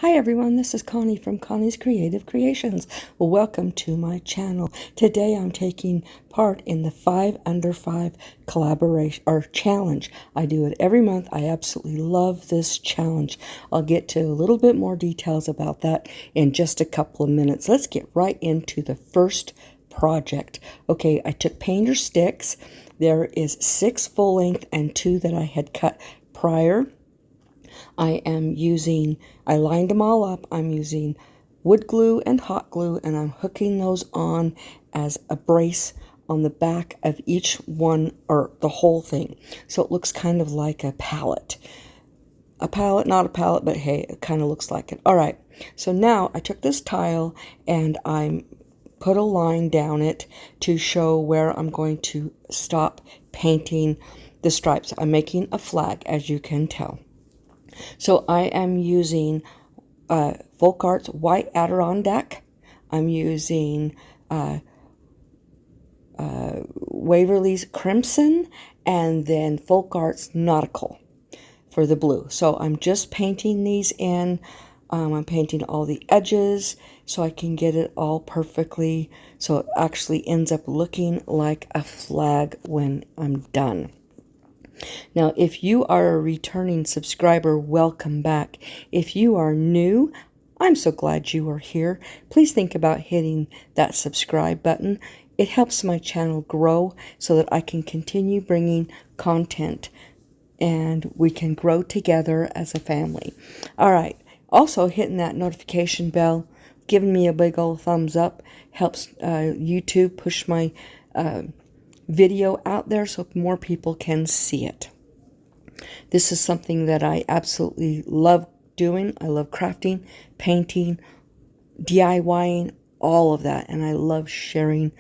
Hi everyone, this is Connie from Connie's Creative Creations. Well, welcome to my channel. Today I'm taking part in the 5 Under 5 collaboration or challenge. I do it every month. I absolutely love this challenge. I'll get to a little bit more details about that in just a couple of minutes. Let's get right into the first project. Okay, I took painter sticks. There is 6 full length and 2 that I had cut prior. I lined them all up. I'm using wood glue and hot glue, and I'm hooking those on as a brace on the back of each one, or the whole thing. So it looks kind of like a pallet. A pallet, not a pallet, but hey, it kind of looks like it. All right, so now I took this tile and I put a line down it to show where I'm going to stop painting the stripes. I'm making a flag, as you can tell. So I am using Folk Arts White Adirondack. I'm using Waverly's Crimson, and then Folk Arts Nautical for the blue. So I'm just painting these in. I'm painting all the edges so I can get it all perfectly, so it actually ends up looking like a flag when I'm done. Now, if you are a returning subscriber, welcome back. If you are new, I'm so glad you are here. Please think about hitting that subscribe button. It helps my channel grow so that I can continue bringing content and we can grow together as a family. All right. Also, hitting that notification bell, giving me a big old thumbs up, helps YouTube push my video out there so more people can see it. This is something that I absolutely love doing. I love crafting, painting, DIYing, all of that, and I love sharing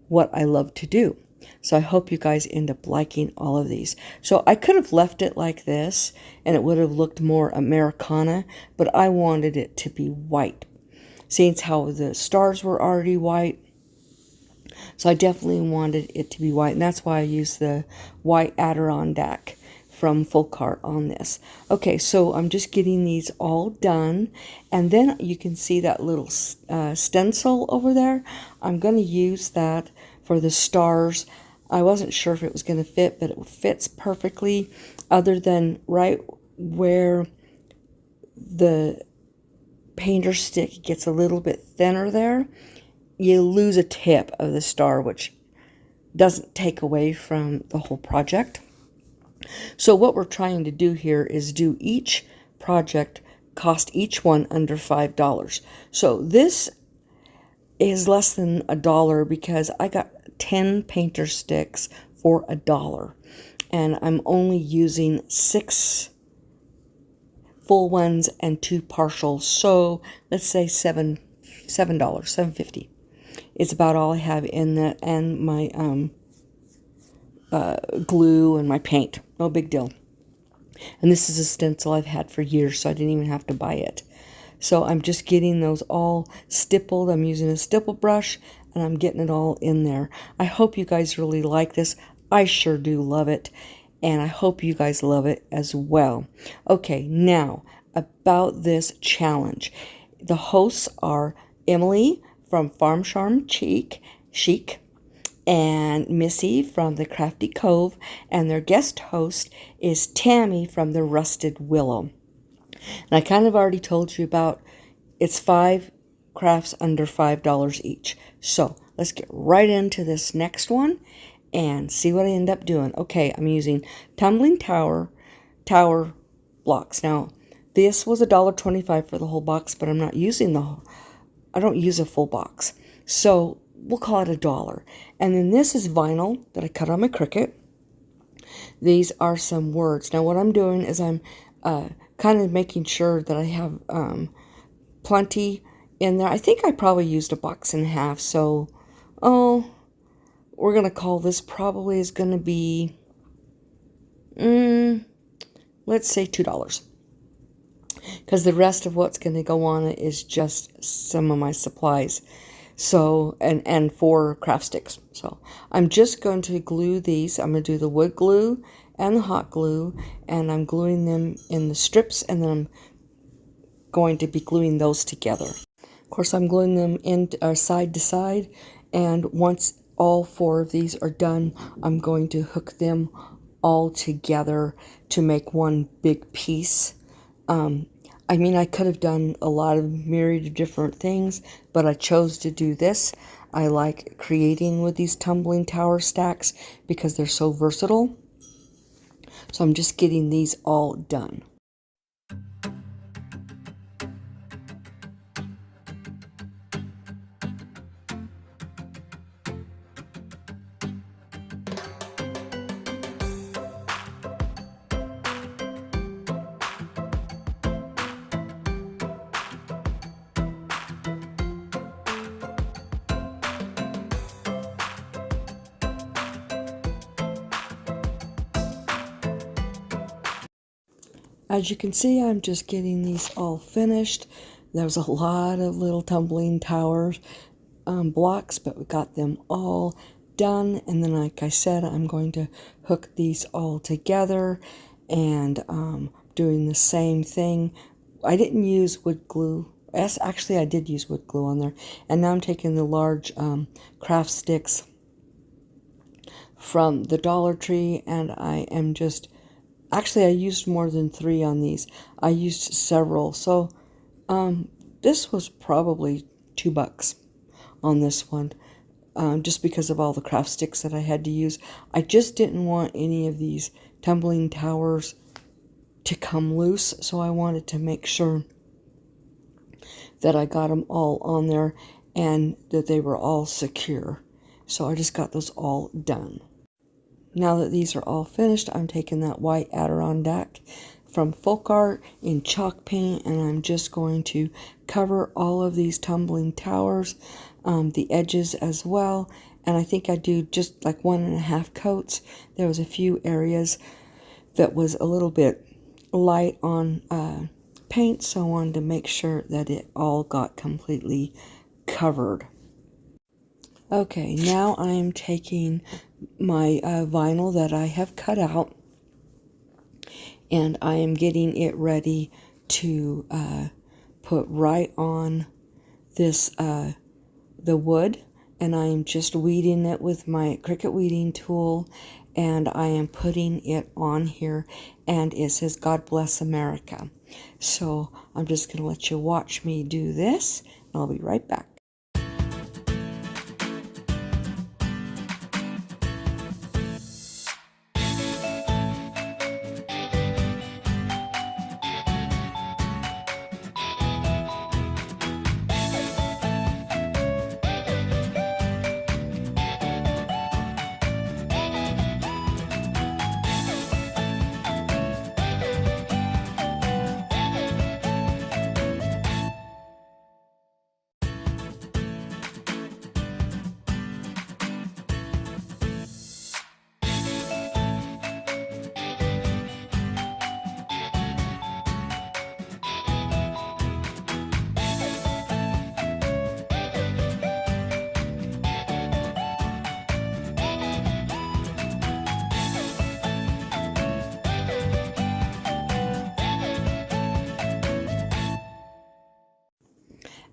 what I love to do. So I hope you guys end up liking all of these. So I could have left it like this and it would have looked more Americana, but I wanted it to be white. Seeing how the stars were already white, so I definitely wanted it to be white, and that's why I used the white Adirondack from Folk Art on this. Okay, so I'm just getting these all done, and then you can see that little stencil over there. I'm going to use that for the stars. I wasn't sure if it was going to fit, but it fits perfectly, other than right where the painter stick gets a little bit thinner there. You lose a tip of the star, which doesn't take away from the whole project. So what we're trying to do here is do each project, cost each one under $5. So this is less than $1 because I got 10 painter sticks for $1. And I'm only using 6 full ones and 2 partials. So let's say $7.50. It's about all I have in that, and my glue and my paint. No big deal. And this is a stencil I've had for years, so I didn't even have to buy it. So I'm just getting those all stippled. I'm using a stipple brush, and I'm getting it all in there. I hope you guys really like this. I sure do love it, and I hope you guys love it as well. Okay, now about this challenge. The hosts are Emily from Farm Charm Chic, and Missi from the Crafty Cove, and their guest host is Tammie from the Rusted Willow. And I kind of already told you about it's 5 crafts under $5 each. So let's get right into this next one and see what I end up doing. Okay, I'm using tumbling tower blocks. Now, this was $1.25 for the whole box, but I'm not using I don't use a full box. So we'll call it $1. And then this is vinyl that I cut on my Cricut. These are some words. Now what I'm doing is I'm kind of making sure that I have plenty in there. I think I probably used 1.5 boxes. So, we're going to call this probably is going to be, let's say $2. Because the rest of what's going to go on it is just some of my supplies. So, and 4 craft sticks. So I'm just going to glue these. I'm going to do the wood glue and the hot glue, and I'm gluing them in the strips, and then I'm going to be gluing those together. Of course, I'm gluing them in side to side, and once all 4 of these are done, I'm going to hook them all together to make one big piece. I mean, I could have done a lot of myriad of different things, but I chose to do this. I like creating with these tumbling tower stacks because they're so versatile. So I'm just getting these all done. As you can see, I'm just getting these all finished. There's a lot of little tumbling towers blocks, but we got them all done. And then, like I said, I'm going to hook these all together and doing the same thing. I didn't use wood glue. Yes, actually, I did use wood glue on there. And now I'm taking the large craft sticks from the Dollar Tree, and I am just... Actually, I used more than 3 on these. I used several. So this was probably $2 on this one, just because of all the craft sticks that I had to use. I just didn't want any of these tumbling towers to come loose, so I wanted to make sure that I got them all on there and that they were all secure. So I just got those all done. Now that these are all finished, I'm taking that white Adirondack from Folk Art in chalk paint, and I'm just going to cover all of these tumbling towers, the edges as well. And I think I do just like 1.5 coats. There was a few areas that was a little bit light on paint, so I wanted to make sure that it all got completely covered. Okay, now I am taking my vinyl that I have cut out, and I am getting it ready to put right on this the wood, and I am just weeding it with my Cricut weeding tool, and I am putting it on here, and it says God Bless America. So I'm just going to let you watch me do this, and I'll be right back.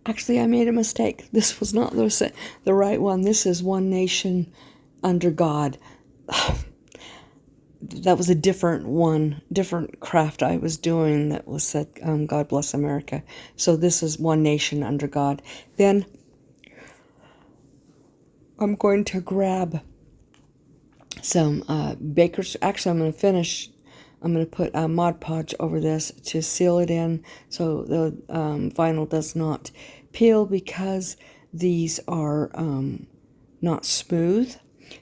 Actually, I made a mistake. This was not the right one. This is One Nation Under God. That was a different one, different craft I was doing that was said, God Bless America. So this is One Nation Under God. Then I'm going to grab some Baker's... Actually, I'm going to finish... I'm going to put Mod Podge over this to seal it in so the vinyl does not peel, because these are not smooth.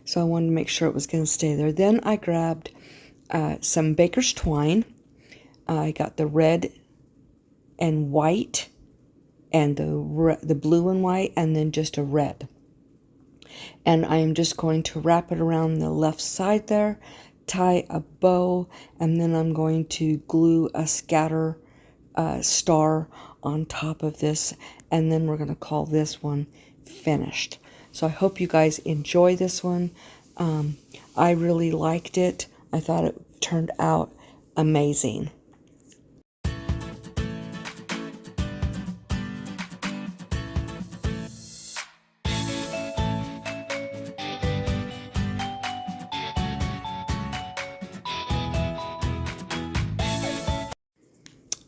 So I wanted to make sure it was going to stay there. Then I grabbed some Baker's twine. I got the red and white and the blue and white, and then just a red. And I am just going to wrap it around the left side there, tie a bow, and then I'm going to glue a scatter star on top of this, and then we're going to call this one finished. So I hope you guys enjoy this one. I really liked it. I thought it turned out amazing.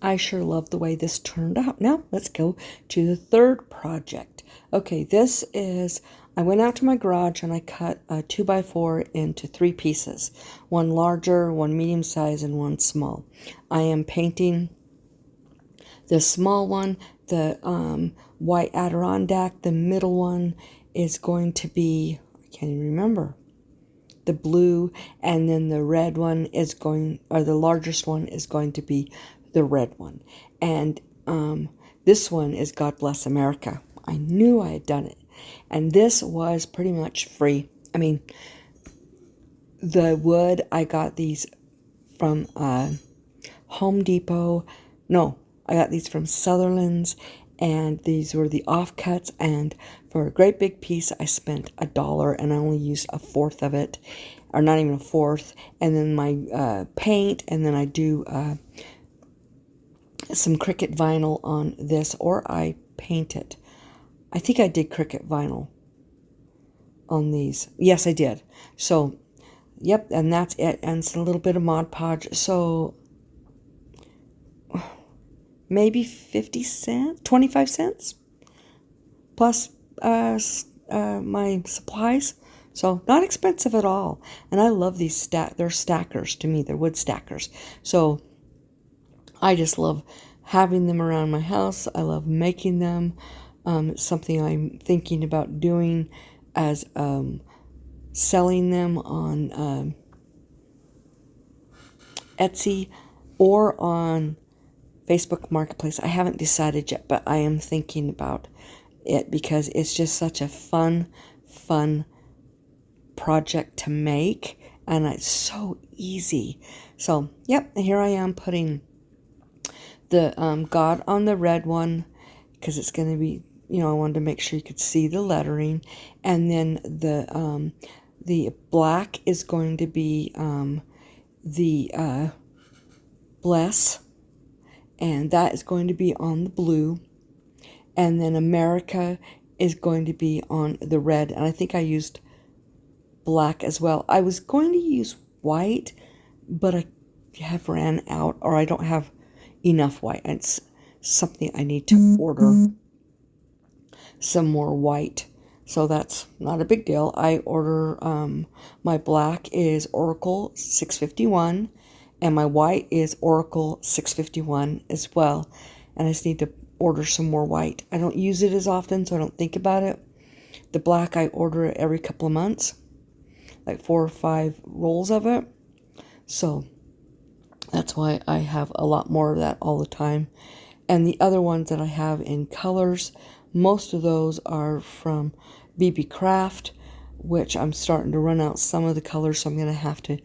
I sure love the way this turned out. Now, let's go to the third project. Okay, this is, I went out to my garage and I cut a 2x4 into 3 pieces. One larger, one medium size, and one small. I am painting the small one, the white Adirondack. The middle one is going to be, I can't even remember, the blue, and then the red one is going, or the largest one is going to be the red one. And this one is God Bless America. I knew I had done it. And this was pretty much free. I mean, the wood, I got these from Home Depot. No, I got these from Sutherland's, and these were the offcuts, and for a great big piece I spent $1 and I only used a fourth of it, or not even a fourth. And then my paint, and then I do some Cricut vinyl on this, or I paint it. I think I did Cricut vinyl on these. Yes, I did. So, yep, and that's it. And it's a little bit of Mod Podge. So, maybe 50 cents, 25 cents, plus my supplies. So, not expensive at all. And I love these they're stackers to me. They're wood stackers. So, I just love having them around my house. I love making them. It's something I'm thinking about doing as selling them on Etsy or on Facebook Marketplace. I haven't decided yet, but I am thinking about it because it's just such a fun project to make, and it's so easy. So, yep, here I am putting the God on the red one, because it's going to be, I wanted to make sure you could see the lettering. And then the black is going to be the bless, and that is going to be on the blue. And then America is going to be on the red, and I think I used black as well. I was going to use white, but I have ran out, or I don't have enough white. It's something I need to order some more white, so that's not a big deal. I order my black is Oracle 651, and my white is Oracle 651 as well, and I just need to order some more white. I don't use it as often, so I don't think about it. The black, I order it every couple of months, like 4 or 5 rolls of it, so that's why I have a lot more of that all the time. And the other ones that I have in colors, most of those are from BB Craft, which I'm starting to run out some of the colors, so I'm going to have to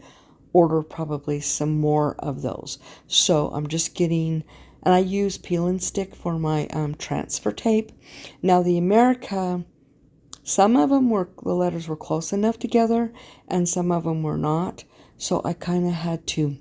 order probably some more of those. So I'm just getting, and I use peel and stick for my transfer tape. Now the America, some of them were, the letters were close enough together, and some of them were not. So I kind of had to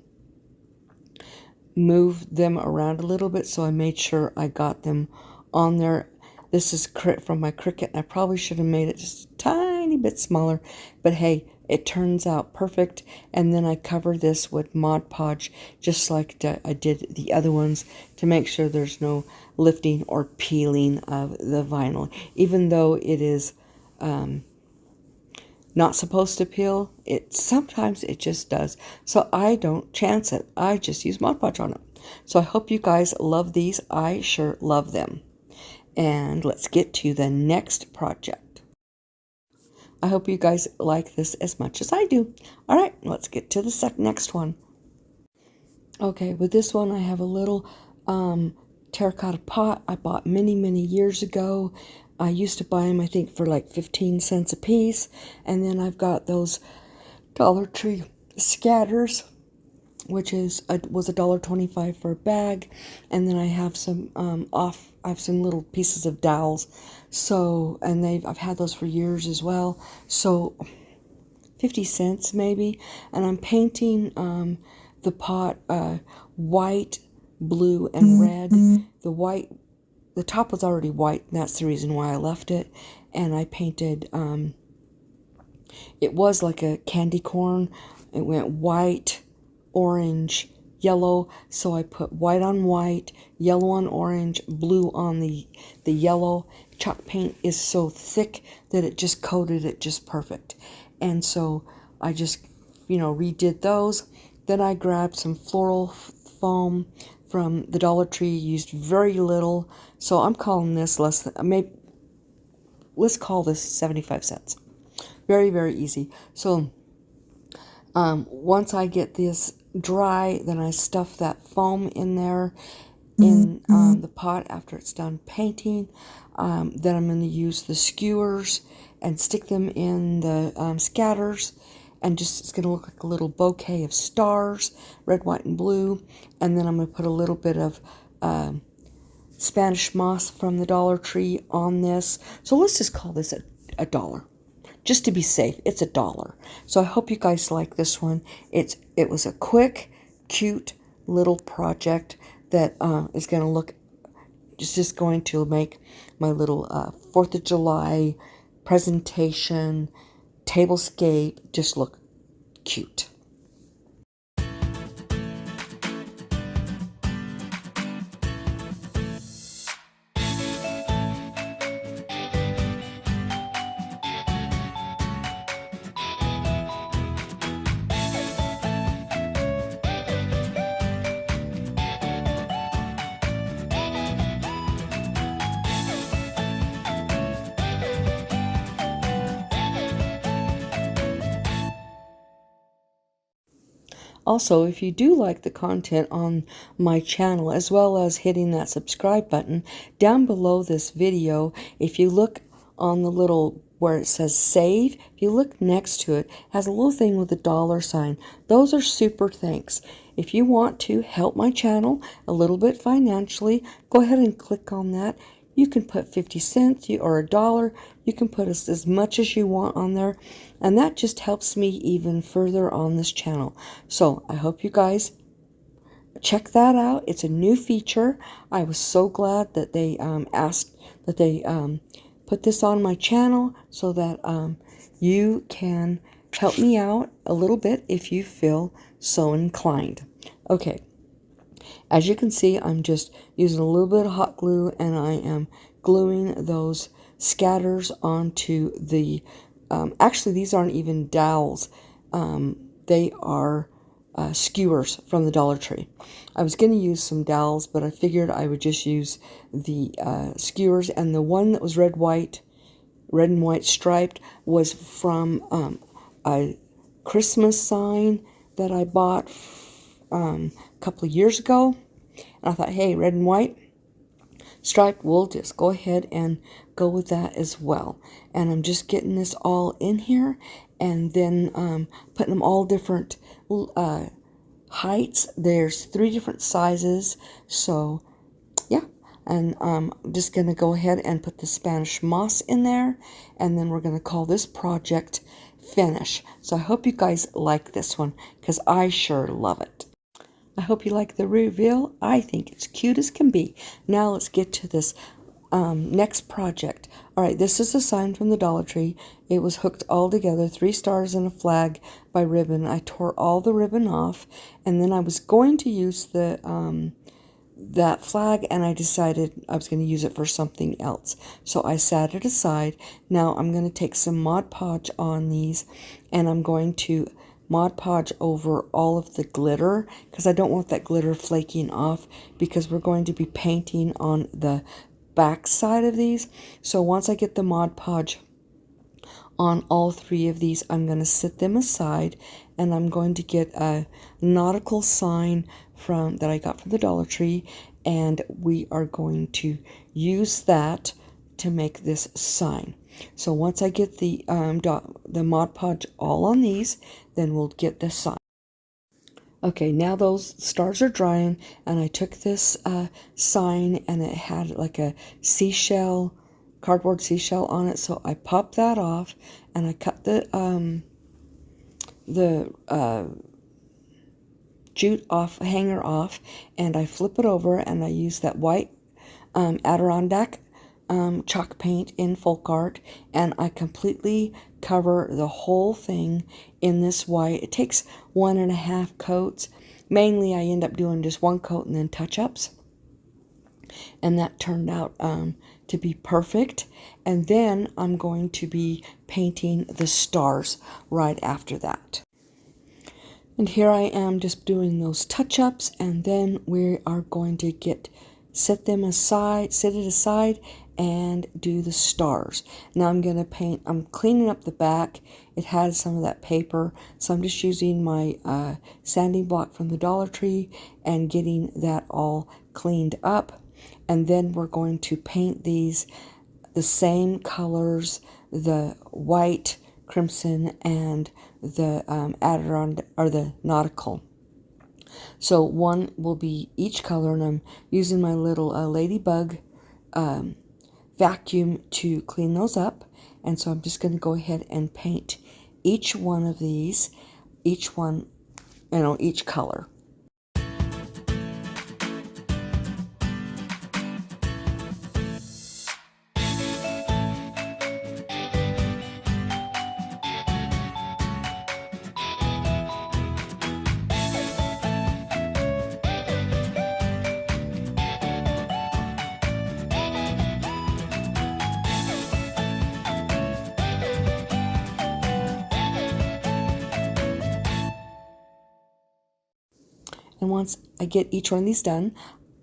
move them around a little bit, so I made sure I got them on there. This is from my Cricut, and I probably should have made it just a tiny bit smaller, but hey, it turns out perfect. And then I cover this with Mod Podge, just like I did the other ones, to make sure there's no lifting or peeling of the vinyl. Even though it is not supposed to peel, sometimes it just does. So I don't chance it. I just use Mod Podge on it. So I hope you guys love these. I sure love them. And let's get to the next project. I hope you guys like this as much as I do. All right, let's get to the next one. Okay, with this one I have a little terracotta pot I bought many years ago. I used to buy them, I think, for like 15 cents a piece. And then I've got those Dollar Tree scatters, which was $1.25 for a bag. And then I have some I have some little pieces of dowels. So, and I've had those for years as well. So 50 cents maybe. And I'm painting the pot white, blue, and red. The top was already white, and that's the reason why I left it. And I painted, it was like a candy corn. It went white, orange, yellow, so I put white on white, yellow on orange, blue on the yellow. Chalk paint is so thick that it just coated it just perfect. And so I just, redid those. Then I grabbed some floral foam from the Dollar Tree, used very little. So I'm calling this less than, maybe, let's call this 75 cents. Very, very easy. So once I get this dry, then I stuff that foam in there in the pot after it's done painting. Then I'm going to use the skewers and stick them in the scatters, and just it's going to look like a little bouquet of stars, red, white, and blue. And then I'm going to put a little bit of Spanish moss from the Dollar Tree on this. So let's just call this a dollar. Just to be safe, it's $1. So I hope you guys like this one. It was a quick, cute little project that is going to look, just going to make my little 4th of July presentation, tablescape, just look cute. Also, if you do like the content on my channel, as well as hitting that subscribe button, down below this video, if you look on the little where it says save, if you look next to it, has a little thing with a $sign. Those are super thanks. If you want to help my channel a little bit financially, go ahead and click on that. You can put 50 cents or $1. You can put as much as you want on there. And that just helps me even further on this channel. So I hope you guys check that out. It's a new feature. I was so glad that they asked that they put this on my channel so that you can help me out a little bit if you feel so inclined. Okay. As you can see, I'm just using a little bit of hot glue, and I am gluing those scatters onto the, actually these aren't even dowels, they are skewers from the Dollar Tree. I was going to use some dowels, but I figured I would just use the skewers, and the one that was red and white striped was from a Christmas sign that I bought a couple of years ago, and I thought, hey, red and white striped, we'll just go ahead and go with that as well. And I'm just getting this all in here, and then putting them all different heights. There's 3 different sizes, so yeah. And I'm just going to go ahead and put the Spanish moss in there, and then we're going to call this project Finish. So I hope you guys like this one, because I sure love it. I hope you like the reveal. I think it's cute as can be. Now let's get to this next project. Alright, this is a sign from the Dollar Tree. It was hooked all together, 3 stars and a flag by ribbon. I tore all the ribbon off, and then I was going to use the that flag, and I decided I was going to use it for something else. So I set it aside. Now I'm going to take some Mod Podge on these, and I'm going to Mod Podge over all of the glitter, because I don't want that glitter flaking off, because we're going to be painting on the back side of these. So once I get the Mod Podge on all 3 of these, I'm going to set them aside, and I'm going to get a nautical sign that I got from the Dollar Tree, and we are going to use that to make this sign. So once I get the Mod Podge all on these, then we'll get this sign. Okay, now those stars are drying, and I took this sign, and it had like a seashell, cardboard seashell on it, so I popped that off, and I cut the jute off, hanger off, and I flip it over, and I use that white Adirondack chalk paint in folk art, and I completely cover the whole thing in this white. It takes 1.5 coats, Mainly I end up doing just one coat and then touch-ups. And that turned out to be perfect. And then I'm going to be painting the stars right after that. And here I am just doing those touch-ups, and then we are going to set it aside and do the stars. Now I'm going to paint, I'm cleaning up the back. It had some of that paper, so I'm just using my sanding block from the Dollar Tree and getting that all cleaned up. And then we're going to paint these the same colors, the white, crimson, and the Adirondack, or the Nautical. So one will be each color, and I'm using my little ladybug vacuum to clean those up. And so I'm just going to go ahead and paint each one of these, each one, each color. And once I get each one of these done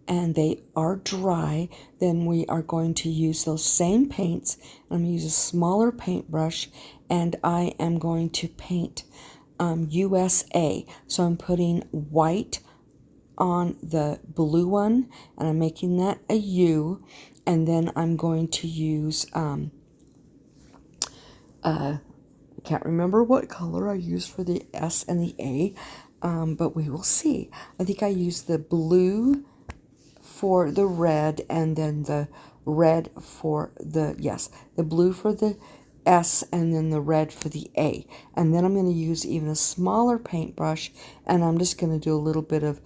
and they are dry, then we are going to use those same paints. I'm going to use a smaller paintbrush, and I am going to paint USA. So I'm putting white on the blue one, and I'm making that a U, and then I'm going to use I can't remember what color I used for the S and the A, but we will see. I think I used the blue for the red, and then the red for the blue for the S, and then the red for the A. And then I'm going to use even a smaller paintbrush, and I'm just going to do a little bit of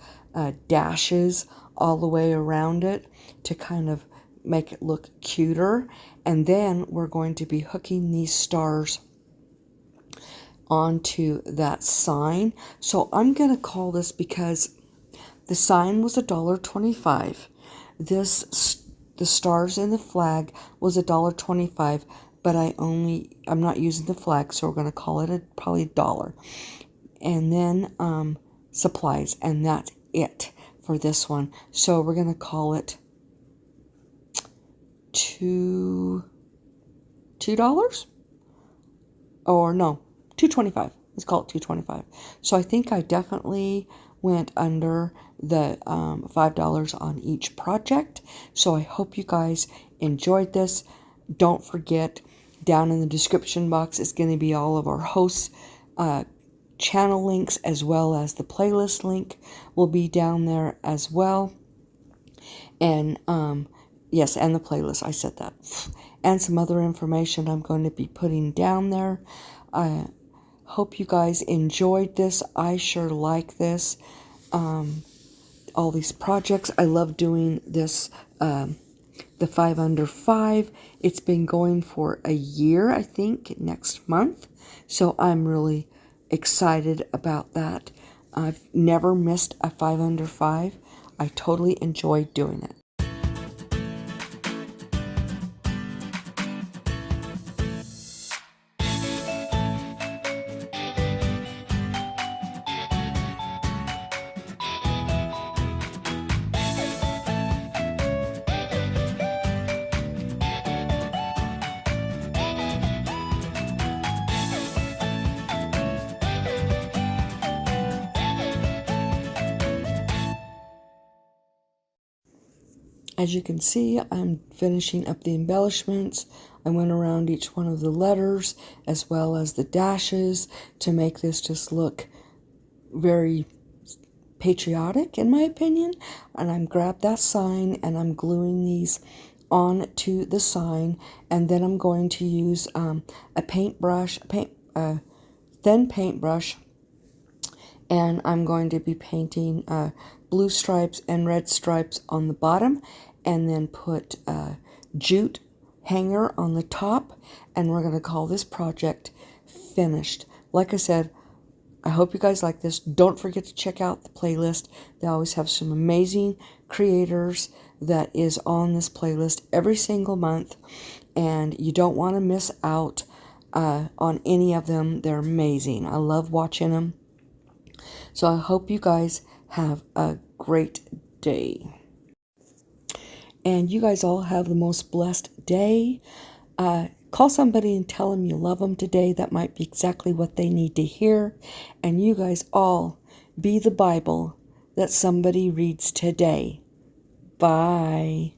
dashes all the way around it to kind of make it look cuter. And then we're going to be hooking these stars onto that sign. So I'm going to call this, because the sign was $1.25. The stars in the flag was $1.25, but I'm not using the flag, so we're going to call it probably $1. And then supplies, and that's it for this one. So we're going to call it $2, or no, $2.25. Let's call it $2.25. So I think I definitely went under the $5 on each project. So I hope you guys enjoyed this. Don't forget, down in the description box is going to be all of our hosts' channel links, as well as the playlist link will be down there as well. And yes, and the playlist, I said that. And some other information I'm going to be putting down there. I hope you guys enjoyed this. I sure like this. All these projects. I love doing this, the 5 under 5. It's been going for a year, I think, next month. So I'm really excited about that. I've never missed a 5 under 5. I totally enjoyed doing it. As you can see, I'm finishing up the embellishments. I went around each one of the letters as well as the dashes to make this just look very patriotic, in my opinion. And I'm grabbed that sign and I'm gluing these on to the sign, and then I'm going to use a paintbrush, thin paintbrush, and I'm going to be painting blue stripes and red stripes on the bottom, and then put jute hanger on the top, and we're going to call this project finished. Like I said, I hope you guys like this. Don't forget to check out the playlist. They always have some amazing creators that is on this playlist every single month, and you don't want to miss out on any of them. They're amazing. I love watching them. So I hope you guys have a great day. And you guys all have the most blessed day. Call somebody and tell them you love them today. That might be exactly what they need to hear. And you guys all be the Bible that somebody reads today. Bye.